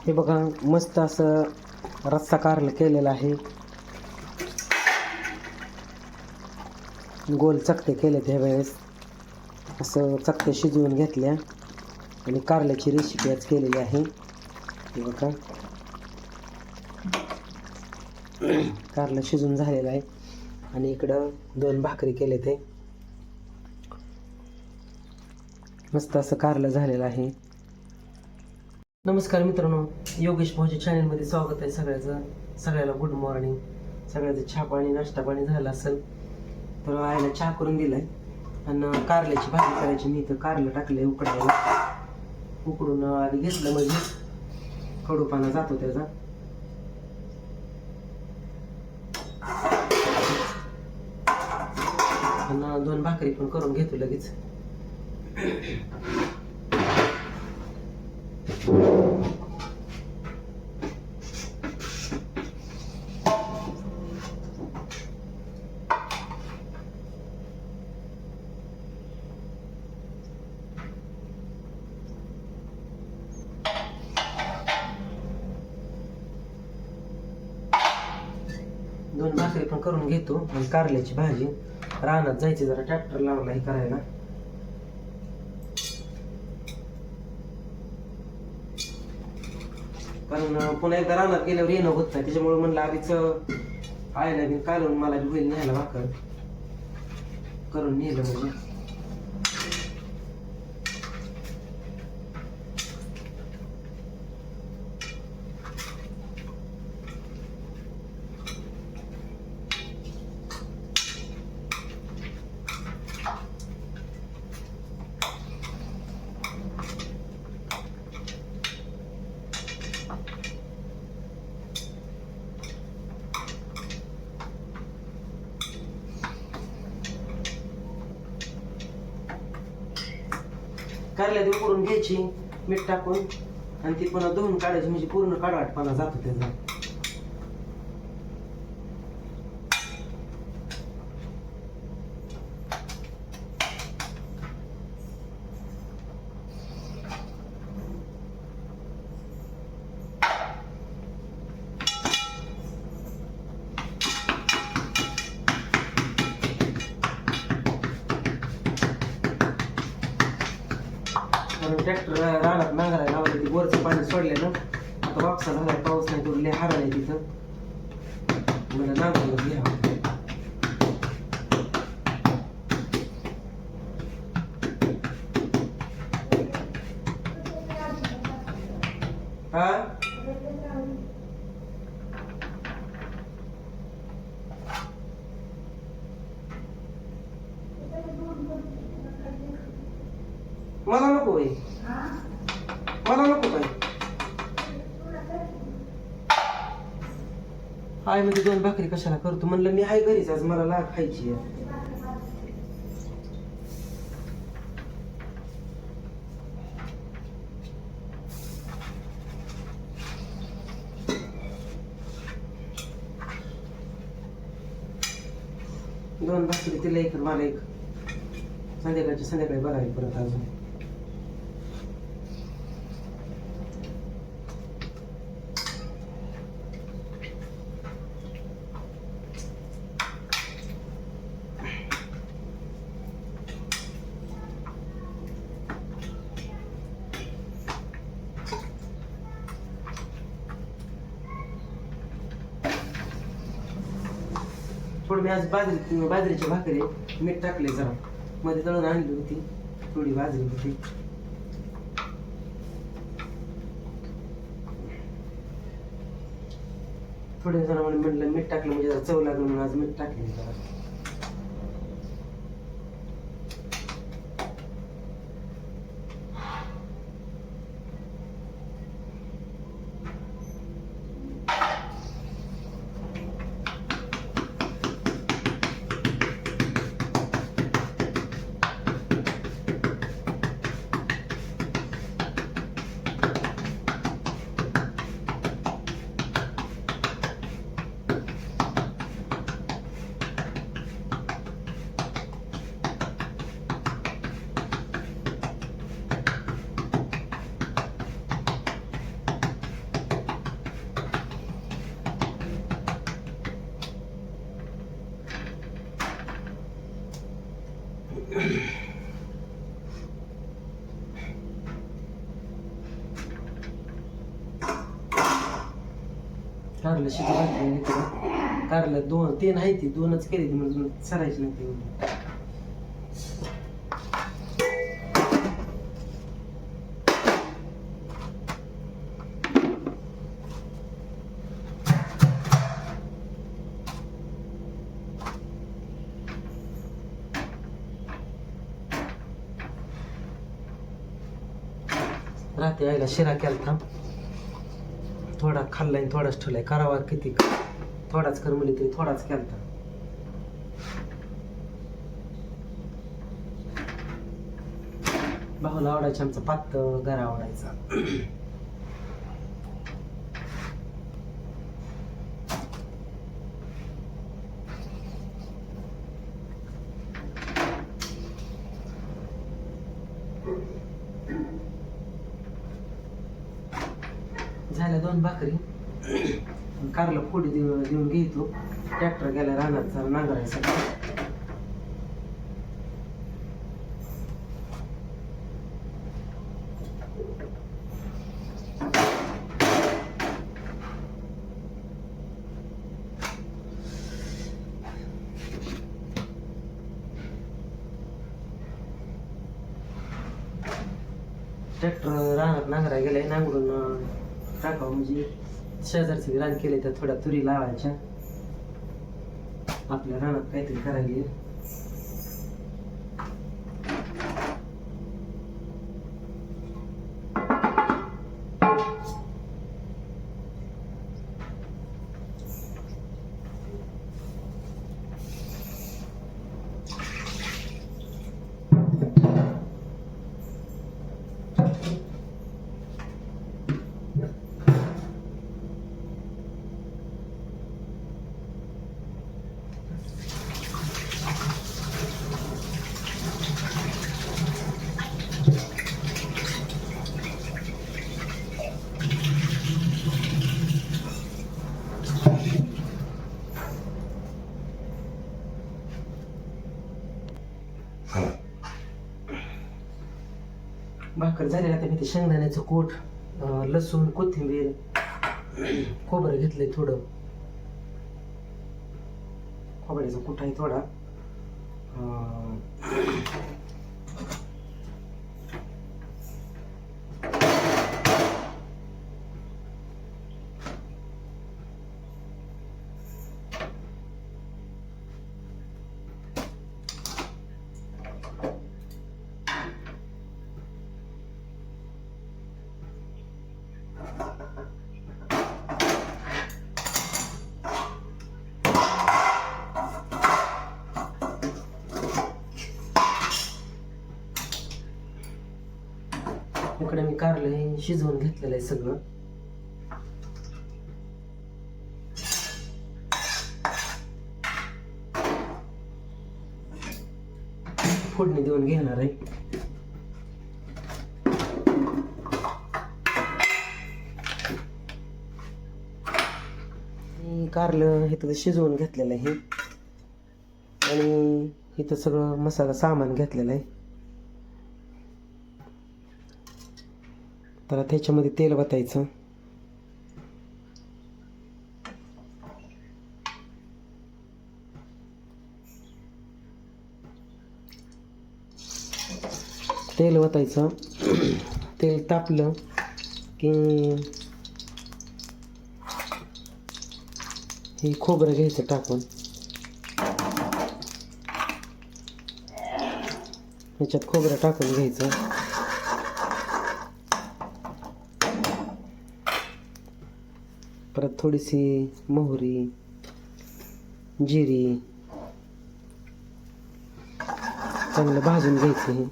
हे बघा मस्त असं रस्सा कारलं केलेला आहे. गोल चकते केले त्या वेळेस असं चकते शिजवून घेतल्या आणि कारल्याची रेसिपी आज केलेली आहे. हे बघा कारलं शिजून झालेलं आहे आणि इकडं 2 भाकरी केले ते मस्त असं कारलं झालेलं आहे. नमस्कार मित्रांनो, योगेश भाऊजी चॅनलमध्ये स्वागत आहे सगळ्याचं. सगळ्याला गुड मॉर्निंग. सगळ्याचं चहा पाणी नाश्ता पाणी झालं असेल तर आईला चहा करून दिलाय आणि कारल्याची भाजी करायची. मी तर कारलं टाकले उकडायला. उकडून आधी घेतलं म्हणजे कडूपाना जातो त्याचा. आणि 2 भाकरी पण करून घेतो लगेच. दोन भाकरी पण करून घेतो आणि कारल्याची भाजी. रानात जायचे जरा ट्रॅक्टर लावला हे करायला. कारण पुन्हा एकदा रानात गेल्यावर येणं होत नाही, त्याच्यामुळे म्हणलं आधीच आयला बी कालवून मला बी होईल न्यायला भाकर करून नेलं म्हणजे. कारल्या ती उकडून घ्यायची मीठ टाकून आणि ती पुन्हा धुवून काढायची म्हणजे पूर्ण काढवाटपणा जातो त्याचा. ट्रॅक्टर रानात नांगरायला लावले, ती वरचं पाणी सोडले ना. आता वापसा झालाय, पाऊस नाही तुरले हारा नाही तिथं. मला नांगरून घ्यावं. हा मला नको बाई, मला नको बाई. हाय म्हणजे 2 भाकरी कशाला करतो म्हणलं. मी हाय घरीच आज, मला लाग खायची आहे. दोन भाकरी तिला एक मला एक. संध्याकाळी बघावी परत अजून. थोडं मी आज बाजरीची भाकरी मीठ टाकले जरा. मध्ये तळून आणली होती थोडी बाजरी होती. थोडे जरा म्हटलं मीठ टाकलं म्हणजे जरा चव लागलं म्हणून आज मीठ टाकले जरा. कारलं शिजू घातलं इकडं. कारलं 2-3 आहे ती 2च केली ती म्हणून सरायची नाही ती. रात्री आईला शिरा केलता, थोडा खाल्लाय थोडाच ठेवलाय. करावा किती, थोडाच कर म्हणली तरी थोडाच केलता. भाऊला आवडायचा आमचा पातळ गरा आवडायचा. झाल्या 2 भाकरी. कारला फोडी देऊन घेतो. ट्रॅक्टर गेला रानात जरा नांगरायसाठी. ट्रॅक्टर रानात नांगराय गेलाय, नांगरून टाकावं म्हणजे शेजारचे रान केले तर थोड्या तुरी लावायच्या. आपल्या रानात काहीतरी करायला. भाकर झाली. आता मी ते शेंगदाण्याचं कूट, लसूण, कोथिंबीर, खोबरं घेतलंय थोडं. खोबऱ्याचा कूट आहे थोडा. इकडे मी कारलं हे शिजवून घेतलेलं आहे सगळं. फोडणी देऊन घेणार आहे. कारलं हे तर शिजवून घेतलेलं आहे आणि इथं सगळं मसाला सामान घेतलेलं आहे. तर त्याच्यामध्ये तेल वतायचं. तेल वतायचं. तेल तापलं की हे खोबरं घ्यायचं टाकून. ह्याच्यात खोबरं टाकून घ्यायचं. परत थोडीशी मोहरी, जिरी चांगलं भाजून घ्यायचं.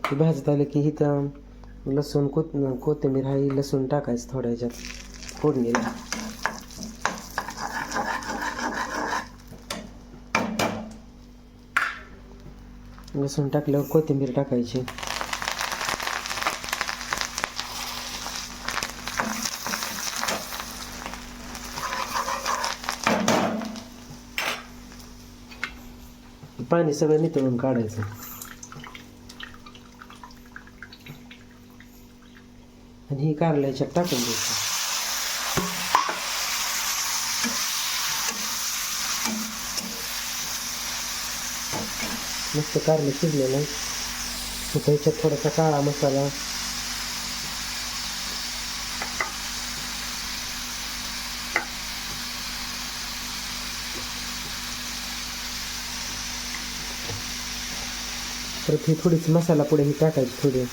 हे भाजत आलं की इथं लसूण कोथिंबीर आहे, लसूण टाकायचं थोड्या ह्याच्यात फोडणीला. लसूण टाकल्यावर कोथिंबीर टाकायची. पाणी सगळं नितळून काढायचं. आणि ही कारलं याच्यात टाकून द्यायचं. मस्त कारलं शिजलेलं आहे. आता ह्याच्यात थोडासा काळा मसाला, परत ही थोडीशी मसाला पुढे ही टाकायची थोडी.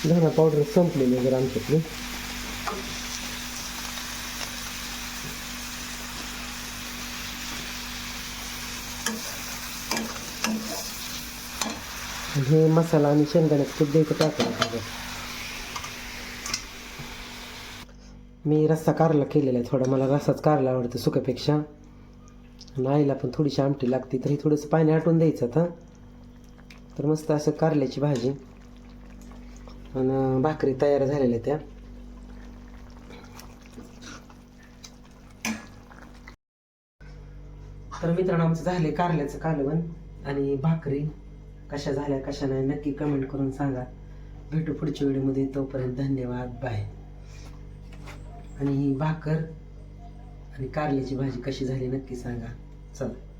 धना पावडर संपलेली जर आमच्यातली. हे मसाला आणि शेंगदाण्याचं कूट द्यायचं टाकायचं. मी रस्सा कारला केलेला आहे थोडा, मला रस्साच कारला आवडतं सुक्यापेक्षा. आणि आईला पण थोडीशी आमटी लागते, तरी थोडंसं पाणी आटून द्यायचं आता. तर मस्त असं कारल्याची भाजी आणि भाकरी तयार झालेल्या त्या. तर मित्रांनो, आमचं झाले कारल्याचं कालवण आणि भाकरी. कशा झाल्या कशा नाही नक्की कमेंट करून सांगा. भेटू पुढच्या व्हिडिओमध्ये. तोपर्यंत धन्यवाद, बाय. आणि ही भाकर आणि कारल्याची भाजी कशी झाली नक्की सांगा. चला.